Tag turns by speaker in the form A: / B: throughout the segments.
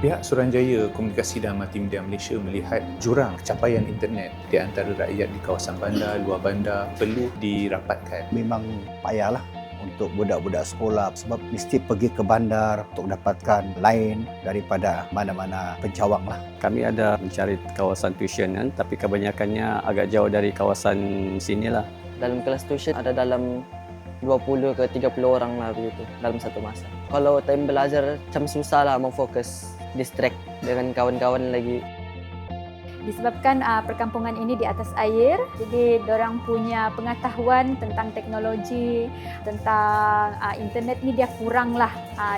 A: Pihak Suruhanjaya Komunikasi dan Multimedia Malaysia melihat jurang capaian internet di antara rakyat di kawasan bandar, luar bandar perlu dirapatkan.
B: Memang payahlah untuk budak-budak sekolah sebab mesti pergi ke bandar untuk dapatkan line daripada mana-mana pencawang lah.
C: Kami ada mencari kawasan tuition kan, tapi kebanyakannya agak jauh dari kawasan sinilah.
D: Dalam kelas tuition ada dalam 20 ke 30 orang lah begitu dalam satu masa. Kalau time belajar macam susah lah mau fokus, distract dengan kawan-kawan lagi.
E: Disebabkan perkampungan ini di atas air, jadi dorang punya pengetahuan tentang teknologi, tentang internet ni dia kurang lah.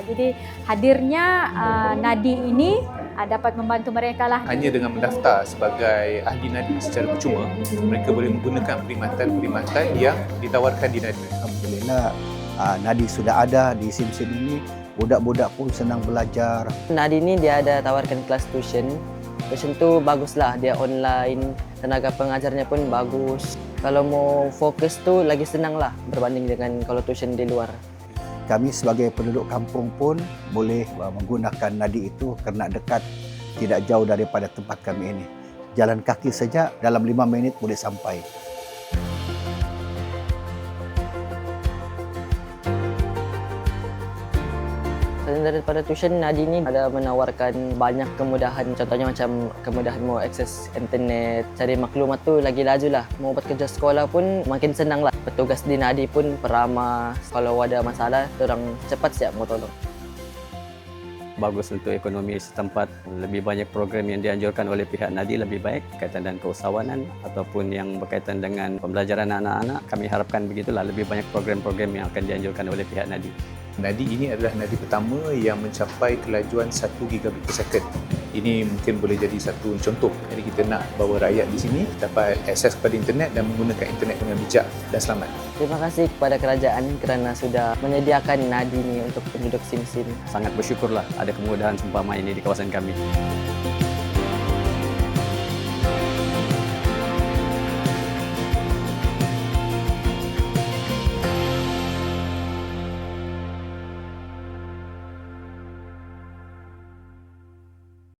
E: Jadi hadirnya Nadi ini dapat membantu mereka lah.
A: Hanya dengan mendaftar sebagai ahli nadi secara percuma, mereka boleh menggunakan perkhidmatan yang ditawarkan di Nadi.
B: Alhamdulillah Nadi sudah ada di SIM-SIM ini. Budak-budak pun senang belajar.
D: Nadi ni dia ada tawarkan kelas tuition. Tuition tu baguslah, dia online, tenaga pengajarnya pun bagus. Kalau mau fokus tu lagi senang lah berbanding dengan kalau tuition di luar.
B: Kami sebagai penduduk kampung pun boleh menggunakan Nadi itu kerana dekat, tidak jauh daripada tempat kami ini. Jalan kaki saja dalam 5 minit boleh sampai.
D: Selain daripada tuition, Nadi ni ada menawarkan banyak kemudahan. Contohnya macam kemudahan mau akses internet, cari maklumat tu lagi laju lah. Mau buat kerja sekolah pun makin senang lah. Petugas di Nadi pun peramah. Kalau ada masalah, orang cepat siap mau tolong.
C: Bagus untuk ekonomi setempat. Lebih banyak program yang dianjurkan oleh pihak Nadi lebih baik berkaitan dengan keusahawanan ataupun yang berkaitan dengan pembelajaran anak-anak. Kami harapkan begitulah, lebih banyak program-program yang akan dianjurkan oleh pihak Nadi.
A: Nadi ini adalah nadi pertama yang mencapai kelajuan 1 gigabit per second. Ini mungkin boleh jadi satu contoh. Jadi kita nak bawa rakyat di sini dapat akses kepada internet dan menggunakan internet dengan bijak dan selamat.
D: Terima kasih kepada kerajaan kerana sudah menyediakan Nadi ni untuk penduduk SIM-SIM.
C: Sangat bersyukurlah ada kemudahan seumpama ini di kawasan kami.